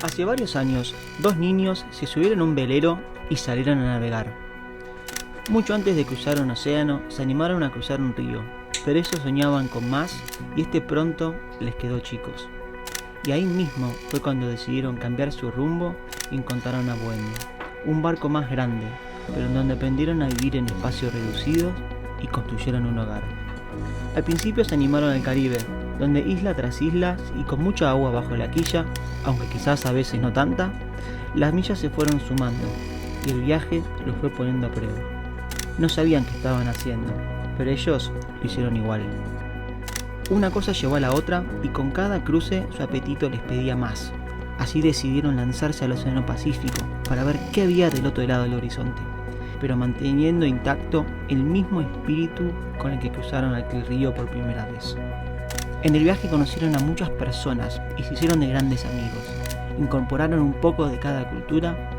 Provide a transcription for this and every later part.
Hace varios años, dos niños se subieron a un velero y salieron a navegar. Mucho antes de cruzar un océano, se animaron a cruzar un río, pero ellos soñaban con más y pronto les quedó chicos. Y ahí mismo fue cuando decidieron cambiar su rumbo y encontraron a Bohemia, un barco más grande, pero en donde aprendieron a vivir en espacios reducidos y construyeron un hogar. Al principio se animaron al Caribe, donde isla tras isla y con mucha agua bajo la quilla, aunque quizás a veces no tanta, las millas se fueron sumando y el viaje los fue poniendo a prueba. No sabían qué estaban haciendo, pero ellos lo hicieron igual. Una cosa llevó a la otra y con cada cruce su apetito les pedía más. Así decidieron lanzarse al Océano Pacífico para ver qué había del otro lado del horizonte, pero manteniendo intacto el mismo espíritu con el que cruzaron aquel río por primera vez. En el viaje conocieron a muchas personas y se hicieron de grandes amigos. Incorporaron un poco de cada cultura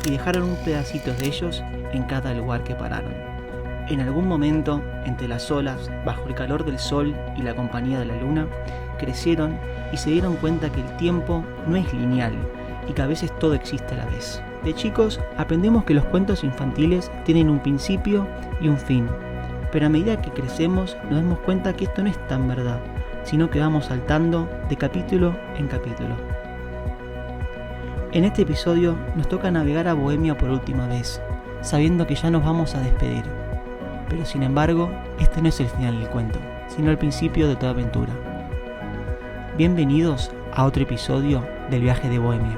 y dejaron un pedacito de ellos en cada lugar que pararon. En algún momento, entre las olas, bajo el calor del sol y la compañía de la luna, crecieron y se dieron cuenta que el tiempo no es lineal y que a veces todo existe a la vez. De chicos aprendemos que los cuentos infantiles tienen un principio y un fin, pero a medida que crecemos nos damos cuenta que esto no es tan verdad, sino que vamos saltando de capítulo en capítulo. En este episodio nos toca navegar a Bohemia por última vez, sabiendo que ya nos vamos a despedir. Pero sin embargo, este no es el final del cuento, sino el principio de toda aventura. Bienvenidos a otro episodio del viaje de Bohemia.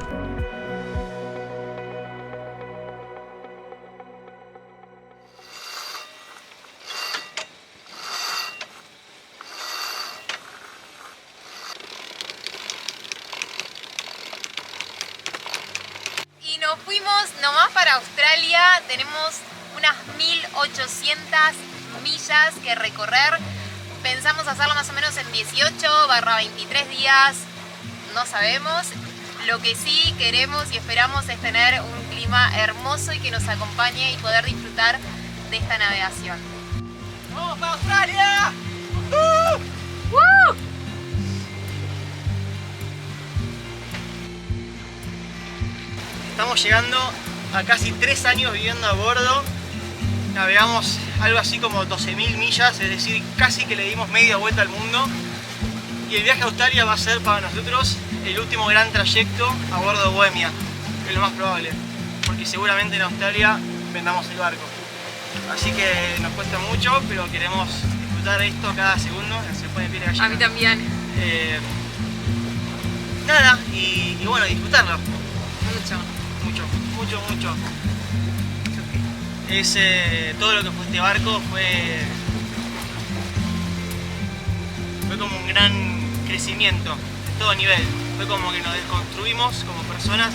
Y nos fuimos nomás para Australia, tenemos unas 1800 millas que recorrer. Pensamos hacerlo más o menos en 18/23 días, no sabemos. Lo que sí queremos y esperamos es tener un clima hermoso y que nos acompañe y poder disfrutar de esta navegación. ¡Vamos para Australia! ¡Woo! Estamos llegando a casi 3 años viviendo a bordo. Navegamos algo así como 12.000 millas, es decir, casi que le dimos media vuelta al mundo. Y el viaje a Australia va a ser para nosotros el último gran trayecto a bordo de Bohemia, es lo más probable, porque seguramente en Australia vendamos el barco. Así que nos cuesta mucho, pero queremos disfrutar de esto cada segundo, se pone piel de gallina. A mí también. Nada, y bueno, disfrutarlo. Mucho. Todo lo que fue este barco fue como un gran crecimiento en todo nivel. Fue como que nos desconstruimos como personas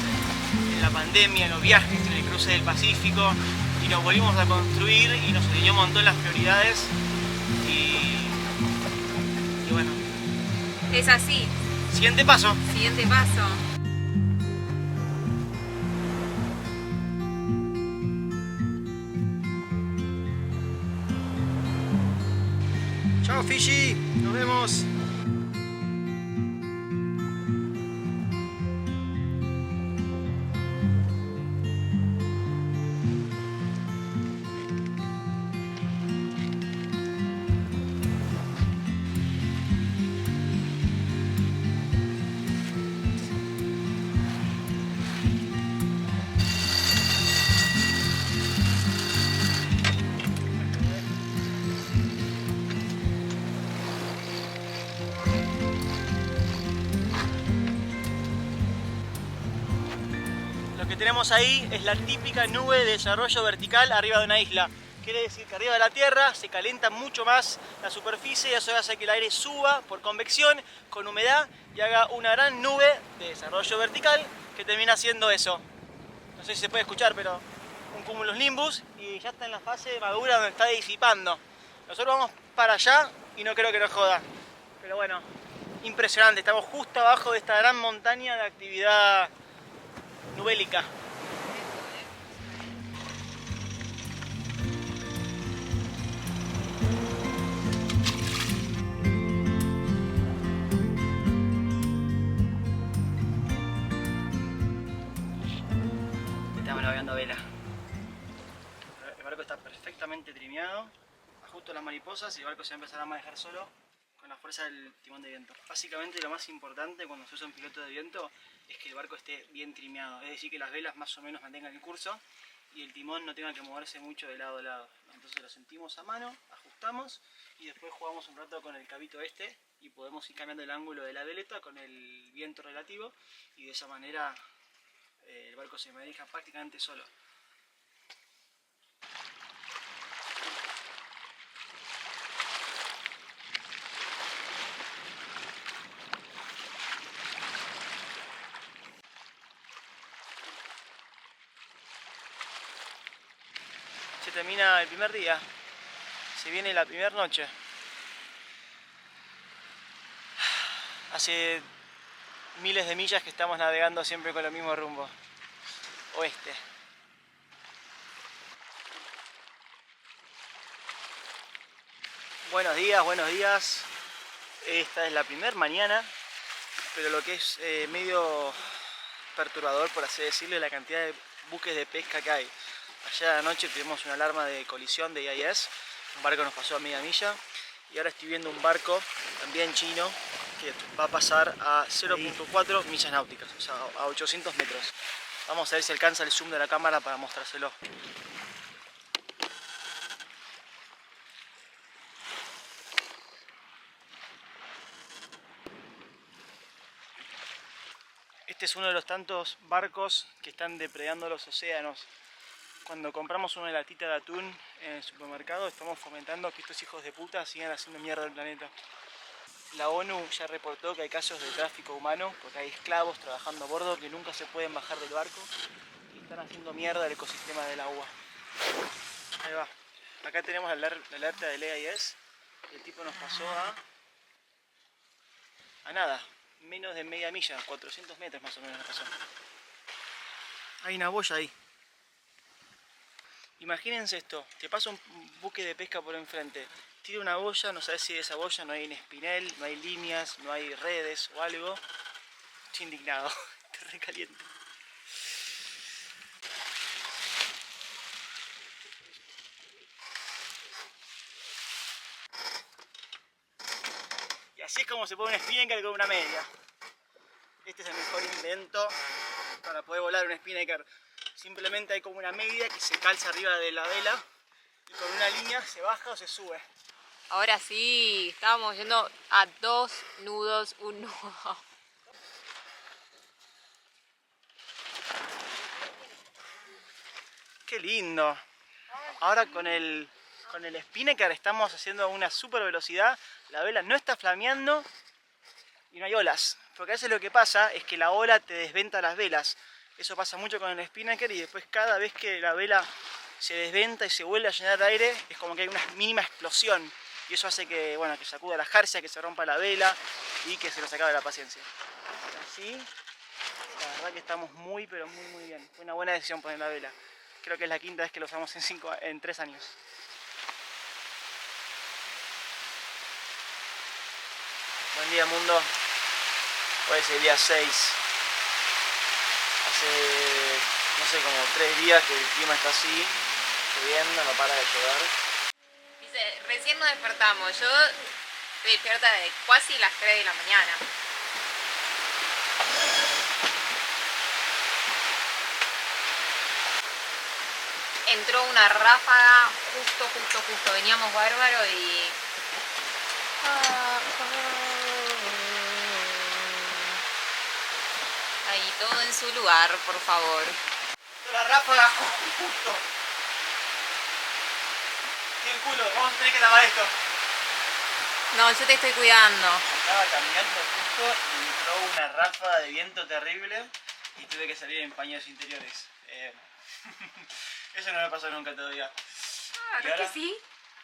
en la pandemia, en los viajes, en el cruce del Pacífico, y nos volvimos a construir y nos alineó un montón las prioridades y bueno. Es así. Siguiente paso. Siguiente paso. Chao Fiji, nos vemos. Lo que tenemos ahí es la típica nube de desarrollo vertical arriba de una isla. Quiere decir que arriba de la Tierra se calienta mucho más la superficie y eso hace que el aire suba por convección con humedad y haga una gran nube de desarrollo vertical que termina siendo eso. No sé si se puede escuchar, pero un cumulus nimbus, y ya está en la fase madura donde está disipando. Nosotros vamos para allá y no creo que nos joda. Pero bueno, impresionante. Estamos justo abajo de esta gran montaña de actividad nubélica. tirando vela. El barco está perfectamente trimeado. Ajusto las mariposas y el barco se va a empezar a manejar solo con la fuerza del timón de viento. Básicamente lo más importante cuando se usa un piloto de viento es que el barco esté bien trimeado, es decir, que las velas más o menos mantengan el curso y el timón no tenga que moverse mucho de lado a lado. Entonces lo sentimos a mano, ajustamos y después jugamos un rato con el cabito este y podemos ir cambiando el ángulo de la veleta con el viento relativo y de esa manera el barco se maneja prácticamente solo. Se termina el primer día, se viene la primera noche. Hace miles de millas que estamos navegando siempre con el mismo rumbo, oeste. Buenos días. Esta es la primera mañana, pero lo que es medio perturbador, por así decirlo, es la cantidad de buques de pesca que hay. Ayer anoche tuvimos una alarma de colisión de IIS, un barco nos pasó a media milla y ahora estoy viendo un barco también chino que va a pasar a 0.4 millas náuticas, o sea, a 800 metros. Vamos a ver si alcanza el zoom de la cámara para mostrárselo. Este es uno de los tantos barcos que están depredando los océanos. Cuando compramos una latita de atún en el supermercado estamos fomentando que estos hijos de puta sigan haciendo mierda al planeta. La ONU ya reportó que hay casos de tráfico humano porque hay esclavos trabajando a bordo que nunca se pueden bajar del barco y están haciendo mierda el ecosistema del agua. Ahí va. Acá tenemos la alerta del EIS. El tipo nos pasó a nada, menos de media milla, 400 metros más o menos nos pasó. Hay una boya ahí. Imagínense esto, te pasa un buque de pesca por enfrente, tira una boya, no sabes si de esa boya no hay un espinel, no hay líneas, no hay redes o algo. Estoy indignado, estoy recaliente. Y así es como se pone un spinnaker con una media. Este es el mejor invento para poder volar un spinnaker. Simplemente hay como una media que se calza arriba de la vela y con una línea se baja o se sube. Ahora sí, estábamos yendo a 2 nudos, un nudo. ¡Qué lindo! Ahora con el spinnaker estamos haciendo una super velocidad, la vela no está flameando y no hay olas. Porque a veces lo que pasa es que la ola te desventa las velas. Eso pasa mucho con el spinnaker y después cada vez que la vela se desventa y se vuelve a llenar de aire es como que hay una mínima explosión y eso hace que, bueno, que sacuda la jarcia, que se rompa la vela y que se nos acabe la paciencia. Así, la verdad que estamos muy pero muy bien. Fue una buena decisión poner la vela. Creo que es la quinta vez que lo usamos en 3 años. Buen día mundo. Hoy es el día 6. Hace, no sé, como 3 días que el clima está así, lloviendo, no para de llover. Dice, recién nos despertamos. Yo estoy despierta de casi las 3 de la mañana. Entró una ráfaga justo. Veníamos bárbaro y... Ahí todo en su lugar, por favor. La ráfaga justo. Qué culo, vamos a tener que lavar esto. No, yo te estoy cuidando. Estaba caminando justo y entró una ráfaga de viento terrible y tuve que salir en paños interiores. Eso no me pasó nunca todavía. Ah, ¿verdad que sí?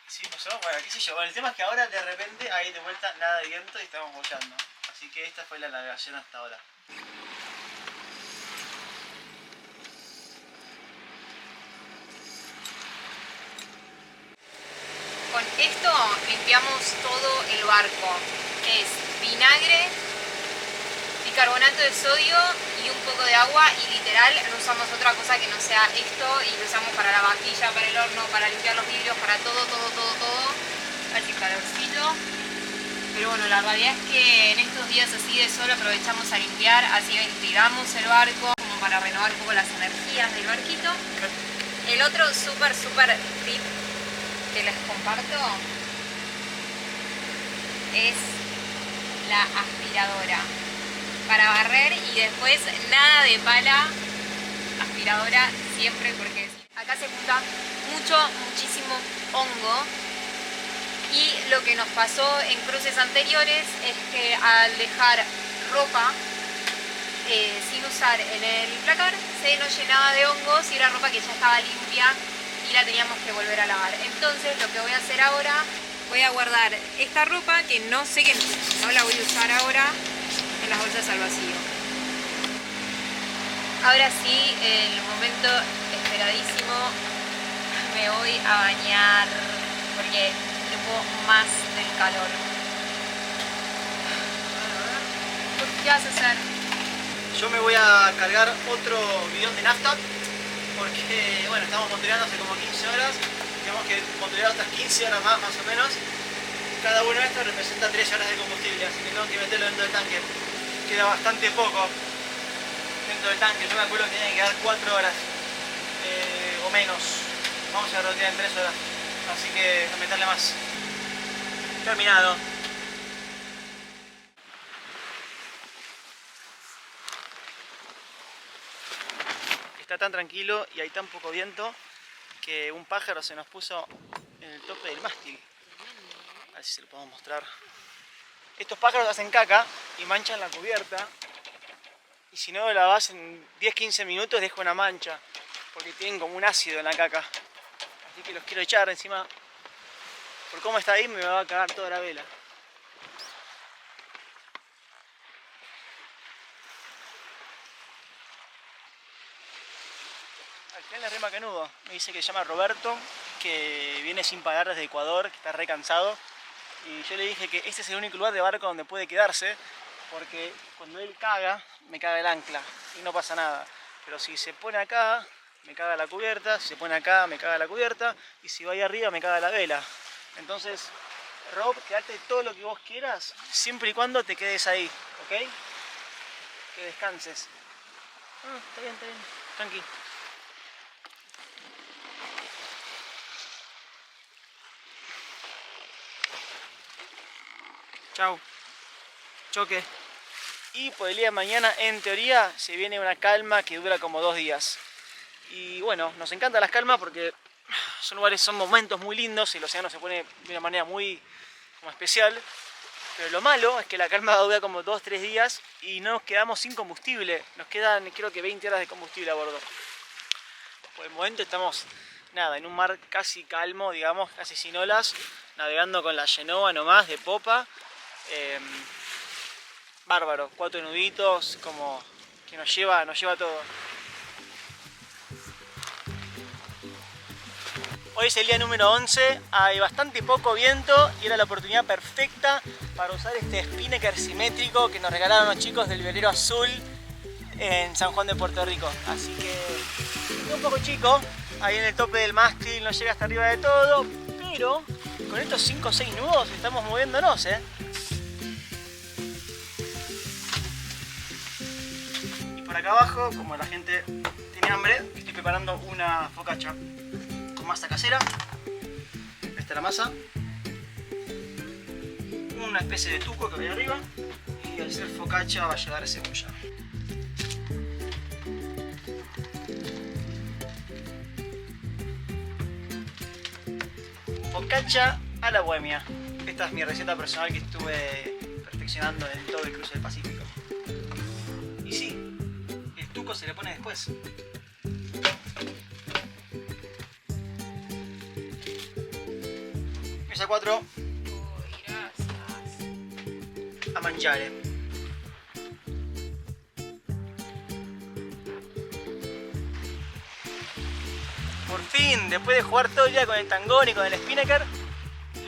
Sí, pasó, bueno, qué sé yo. Bueno, el tema es que ahora de repente hay de vuelta nada de viento y estamos boyando. Así que esta fue la navegación hasta ahora. Con esto limpiamos todo el barco. Es vinagre, bicarbonato de sodio y un poco de agua y literal no usamos otra cosa que no sea esto y lo usamos para la vajilla, para el horno, para limpiar los vidrios, para todo. A ver si calorcito. Pero bueno, la realidad es que en estos días así de sol aprovechamos a limpiar, así ventilamos el barco como para renovar un poco las energías del barquito. El otro súper tip que les comparto es la aspiradora para barrer y después nada de pala, aspiradora siempre, porque acá se junta muchísimo hongo. Y lo que nos pasó en cruces anteriores es que al dejar ropa sin usar en el placar se nos llenaba de hongos y era ropa que ya estaba limpia y la teníamos que volver a lavar. Entonces lo que voy a hacer ahora, voy a guardar esta ropa que no sé, que no la voy a usar ahora, en las bolsas al vacío. Ahora sí, el momento esperadísimo, me voy a bañar porque más del calor. ¿Qué vas a hacer? Yo me voy a cargar otro bidón de nafta porque, bueno, estamos motoreando hace como 15 horas. Tenemos que motorear otras 15 horas más o menos. Cada uno de estos representa 3 horas de combustible, así que tengo que meterlo dentro del tanque. Queda bastante poco dentro del tanque. Yo me acuerdo que tenía que quedar 4 horas o menos. Vamos a rotear en 3 horas, así que a meterle más. Terminado. Está tan tranquilo y hay tan poco viento que un pájaro se nos puso en el tope del mástil. A ver si se lo podemos mostrar. Estos pájaros hacen caca y manchan la cubierta. Y si no lo lavas en 10-15 minutos deja una mancha, porque tienen como un ácido en la caca. Así que los quiero echar encima. Por cómo está ahí me va a cagar toda la vela. Al final le rema canudo. Me dice que se llama Roberto, que viene sin pagar desde Ecuador, que está re cansado. Y yo le dije que este es el único lugar de barco donde puede quedarse, porque cuando él caga, me caga el ancla y no pasa nada. Pero si se pone acá, me caga la cubierta, si se pone acá, me caga la cubierta, y si va ahí arriba, me caga la vela. Entonces, Rob, quédate todo lo que vos quieras, siempre y cuando te quedes ahí, ¿ok? Que descanses. Está bien, tranqui. Chau. Choque. Y por el día de mañana, en teoría, se viene una calma que dura como 2 días. Y bueno, nos encantan las calmas porque son momentos muy lindos y el océano se pone de una manera muy como especial. Pero lo malo es que la calma dura como 2-3 días y no nos quedamos sin combustible. Nos quedan, creo que 20 horas de combustible a bordo. Por el momento estamos, nada, en un mar casi calmo, digamos, casi sin olas, navegando con la Genoa nomás de popa. Bárbaro, 4 nuditos, como que nos lleva todo. Hoy es el día número 11, hay bastante poco viento y era la oportunidad perfecta para usar este spinnaker simétrico que nos regalaron los chicos del Velero Azul en San Juan de Puerto Rico. Así que es un poco chico, ahí en el tope del mástil no llega hasta arriba de todo, pero con estos 5 o 6 nudos estamos moviéndonos, Y por acá abajo, como la gente tiene hambre, estoy preparando una focaccia con masa casera. Esta es la masa. Una especie de tuco que va ahí arriba. Y al ser focaccia va a llevar cebolla. Focaccia a la bohemia. Esta es mi receta personal que estuve perfeccionando en todo el cruce del Pacífico. Y sí, el tuco se le pone después. Mesa 4. A mangiare. Por fin, después de jugar todo el día con el tangón y con el spinnaker,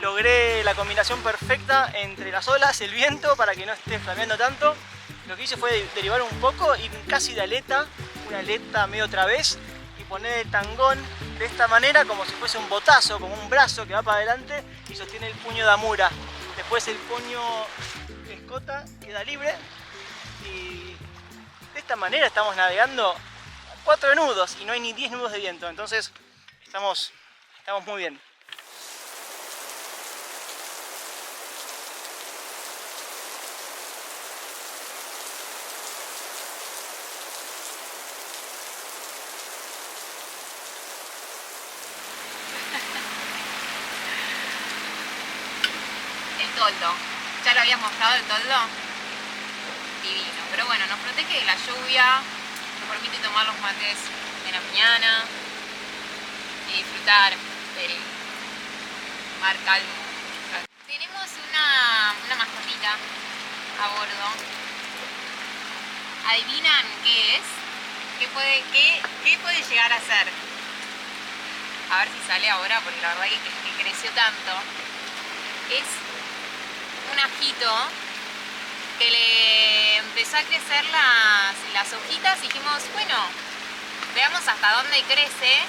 logré la combinación perfecta entre las olas, el viento, para que no esté flameando tanto, lo que hice fue derivar un poco y casi de aleta, una aleta medio través, y poner el tangón de esta manera como si fuese un botazo, como un brazo que va para adelante y sostiene el puño de Amura. Después el puño de escota queda libre y de esta manera estamos navegando 4 nudos y no hay ni 10 nudos de viento, entonces estamos muy bien. El toldo. ¿Ya lo habías mostrado el toldo? Divino. Pero bueno, nos protege de la lluvia, nos permite tomar los mates de la mañana y disfrutar del mar calmo. Tenemos una mascotita a bordo. ¿Adivinan qué es? ¿Qué puede llegar a ser? A ver si sale ahora, porque la verdad que creció tanto. Es un ajito que le empezó a crecer las hojitas y dijimos, bueno, veamos hasta dónde crece.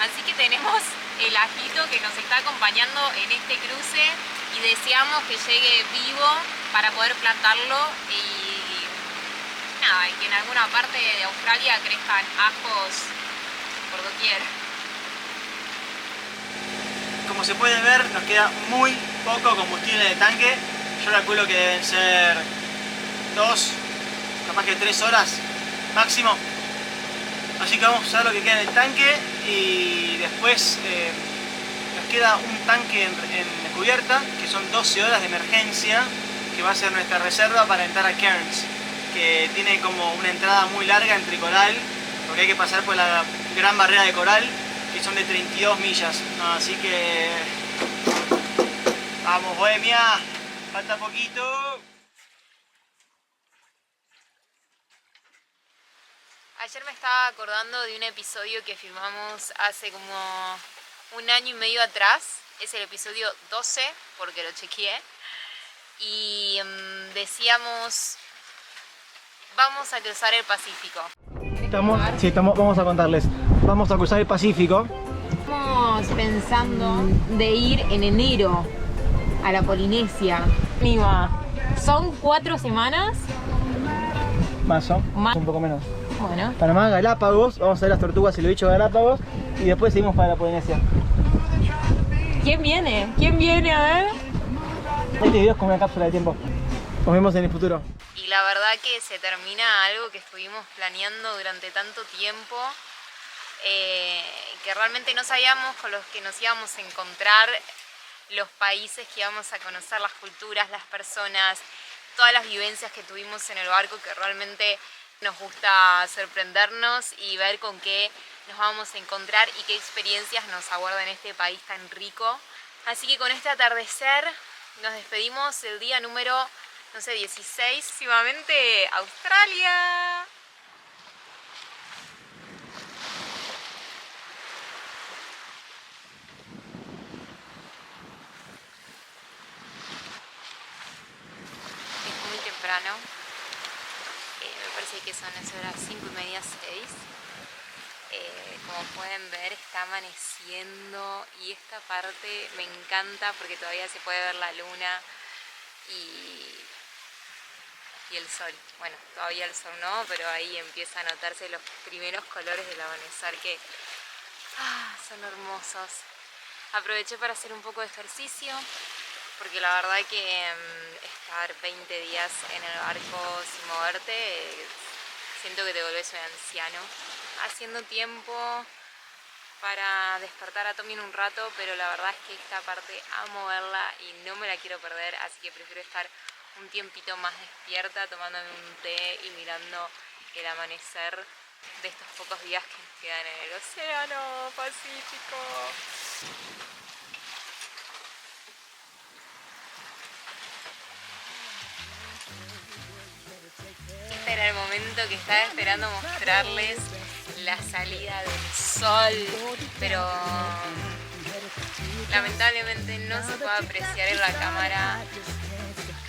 Así que tenemos el ajito que nos está acompañando en este cruce y deseamos que llegue vivo para poder plantarlo y nada, y que en alguna parte de Australia crezcan ajos por doquier. Como se puede ver, nos queda muy poco combustible en el tanque. Yo calculo que deben ser 2, capaz que 3 horas máximo. Así que vamos a usar lo que queda en el tanque y después nos queda un tanque en cubierta, que son 12 horas de emergencia, que va a ser nuestra reserva para entrar a Cairns, que tiene como una entrada muy larga entre coral, porque hay que pasar por la gran barrera de coral, que son de 32 millas. Así que vamos, Bohemia, falta poquito. Ayer me estaba acordando de un episodio que filmamos hace como 1 año y medio atrás. Es el episodio 12, porque lo chequeé. Y decíamos, vamos a cruzar el Pacífico. Vamos a contarles. Vamos a cruzar el Pacífico. Estamos pensando de ir en enero a la Polinesia. Son 4 semanas. Más, un poco menos. Bueno. Panamá, Galápagos, vamos a ver las tortugas y los bichos de Galápagos y después seguimos para la Polinesia. ¿Quién viene? ¿Quién viene? A ver. Este video es como una cápsula de tiempo. Nos vemos en el futuro. Y la verdad que se termina algo que estuvimos planeando durante tanto tiempo, que realmente no sabíamos con los que nos íbamos a encontrar, los países que íbamos a conocer, las culturas, las personas, todas las vivencias que tuvimos en el barco, que realmente nos gusta sorprendernos y ver con qué nos vamos a encontrar y qué experiencias nos aguarda en este país tan rico. Así que con este atardecer nos despedimos del día número, no sé, 16, próximamente Australia. Es muy temprano. Me parece que son las horas 5:30, 6. Como pueden ver, está amaneciendo y esta parte me encanta porque todavía se puede ver la luna y el sol. Bueno, todavía el sol no, pero ahí empieza a notarse los primeros colores del amanecer que son hermosos. Aproveché para hacer un poco de ejercicio porque la verdad que estar 20 días en el barco sin moverte, siento que te volvés un anciano. Haciendo tiempo para despertar a Tommy en un rato, pero la verdad es que esta parte amo verla y no me la quiero perder, así que prefiero estar un tiempito más despierta tomándome un té y mirando el amanecer de estos pocos días que nos quedan en el océano Pacífico. Este era el momento que estaba esperando mostrarles, la salida del sol, pero lamentablemente no se puede apreciar en la cámara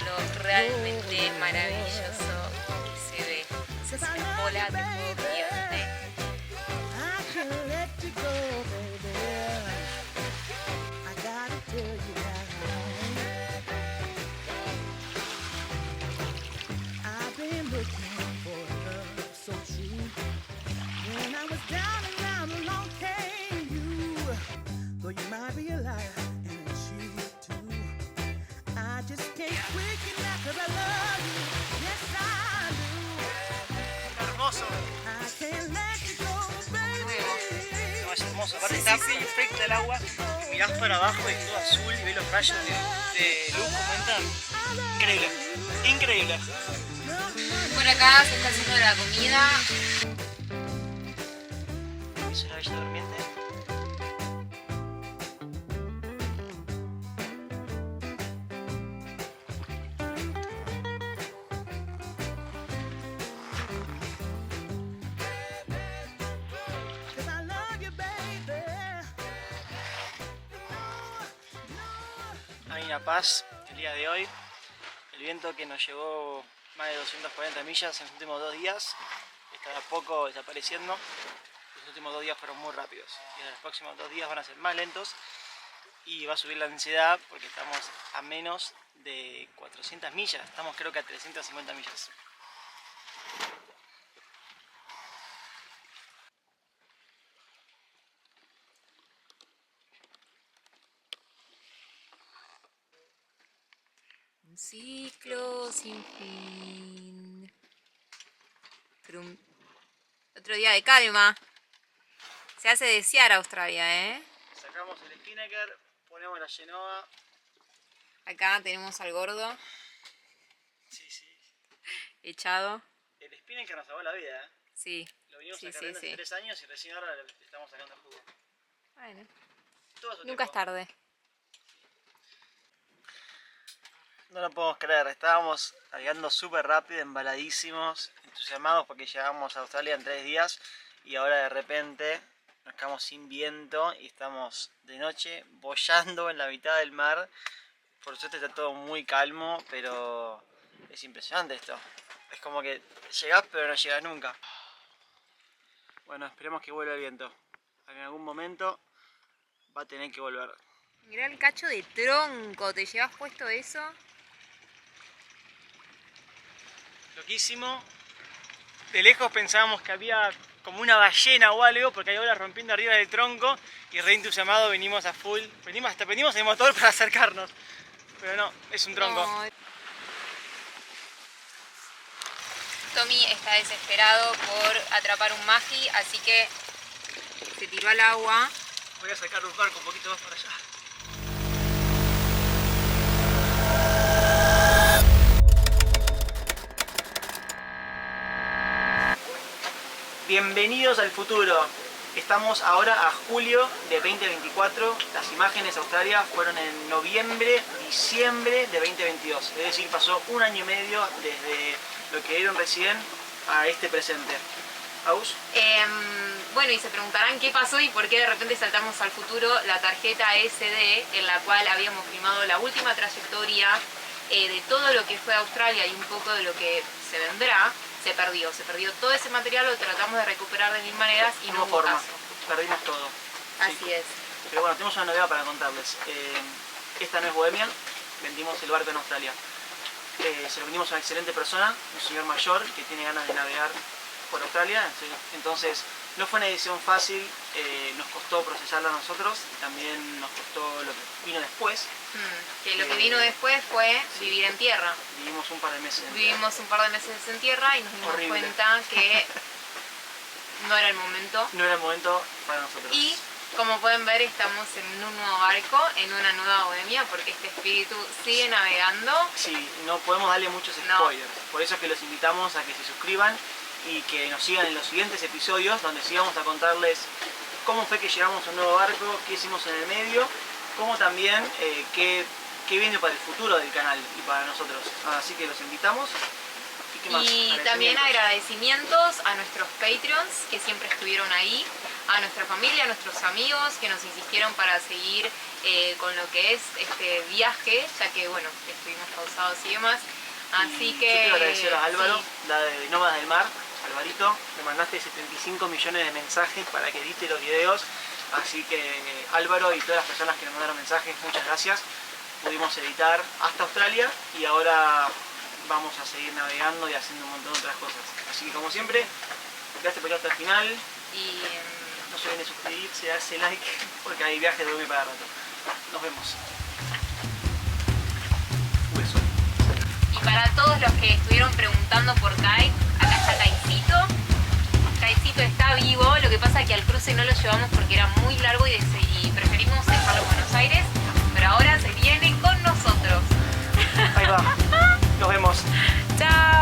lo realmente maravilloso haces bola, te puedo guiarte. Hermoso. No, es hermoso. Aparte está perfecta el agua. Mirás para abajo y es todo azul y ves los rayos de luz como entran. Increíble. Increíble. Por acá se está haciendo la comida. Es una bella durmiente. Hay una paz el día de hoy. El viento que nos llevó más de 240 millas en los últimos 2 días está de a poco desapareciendo. Los últimos 2 días fueron muy rápidos y en los próximos 2 días van a ser más lentos y va a subir la ansiedad porque estamos a menos de 400 millas. Estamos creo que a 350 millas. Un ciclo sin fin. Trum. Otro día de calma. Se hace desear Australia, ¿eh? Sacamos el spinnaker, ponemos la Genoa. Acá tenemos al gordo Sí. echado. El spinnaker nos salvó la vida, ¿eh? Sí. Lo venimos Sí, sacando sí, hace sí. 3 años y recién ahora le estamos sacando el jugo. Bueno, Todo su nunca es tiempo. tarde. No lo podemos creer, estábamos navegando súper rápido, embaladísimos, entusiasmados porque llegamos a Australia en 3 días y ahora de repente nos quedamos sin viento y estamos de noche boyando en la mitad del mar. Por suerte está todo muy calmo, pero es impresionante esto. Es como que llegás pero no llegás nunca. Bueno, esperemos que vuelva el viento. En algún momento va a tener que volver. Mirá el cacho de tronco, ¿te llevas puesto eso? Loquísimo. De lejos pensábamos que había como una ballena o algo porque hay olas rompiendo arriba del tronco y re entusiasmado venimos a full. Hasta prendimos el motor para acercarnos. Pero no, es un tronco. No. Tommy está desesperado por atrapar un magi, así que se tiró al agua. Voy a sacar un barco un poquito más para allá. Bienvenidos al futuro. Estamos ahora a julio de 2024. Las imágenes de Australia fueron en noviembre, diciembre de 2022. Es decir, pasó 1 año y medio desde lo que vieron recién a este presente. ¿Aus? Bueno, y se preguntarán qué pasó y por qué de repente saltamos al futuro. La tarjeta SD en la cual habíamos filmado la última trayectoria de todo lo que fue Australia y un poco de lo que se vendrá, se perdió todo ese material, lo tratamos de recuperar de 1000 maneras y no hubo caso. Perdimos todo. Así Sí. es. Pero bueno, tenemos una novedad para contarles. Esta no es Bohemian, vendimos el barco en Australia. Se lo vendimos a una excelente persona, un señor mayor que tiene ganas de navegar por Australia. Entonces no fue una decisión fácil, nos costó procesarla a nosotros y también nos costó lo que vino después. Que lo que vino después fue vivir en tierra. Vivimos un par de meses en tierra. Vivimos un par de meses en tierra y nos dimos Horrible. cuenta que no era el momento. No era el momento para nosotros. Y como pueden ver, estamos en un nuevo barco, en una nueva Bohemia, porque este espíritu sigue navegando. Sí, no podemos darle muchos No. spoilers. Por eso es que los invitamos a que se suscriban y que nos sigan en los siguientes episodios, donde sí vamos a contarles cómo fue que llegamos a un nuevo barco, qué hicimos en el medio, como también qué viene para el futuro del canal y para nosotros. Así que los invitamos. ¿Y qué más? Y también agradecimientos a nuestros Patreons que siempre estuvieron ahí, a nuestra familia, a nuestros amigos que nos insistieron para seguir con lo que es este viaje, ya que bueno, estuvimos pausados y demás. Así Y que yo quiero agradecer a Álvaro, sí, la de Nómadas del Mar, Alvarito, me mandaste 75 millones de mensajes para que edite los videos, así que Álvaro y todas las personas que me mandaron mensajes, muchas gracias. Pudimos editar hasta Australia y ahora vamos a seguir navegando y haciendo un montón de otras cosas. Así que como siempre, gracias por llegar hasta el final. Y No se olviden de suscribirse, darse like, porque hay viajes de dormir para rato. Nos vemos. Hueso. Y para todos los que estuvieron preguntando por Kai, acá está Kaicito. Kaicito está vivo, lo que pasa es que al cruce no lo llevamos porque era muy largo y preferimos dejarlo en Buenos Aires, pero ahora se viene con nosotros. Ahí va. Nos vemos. Chao.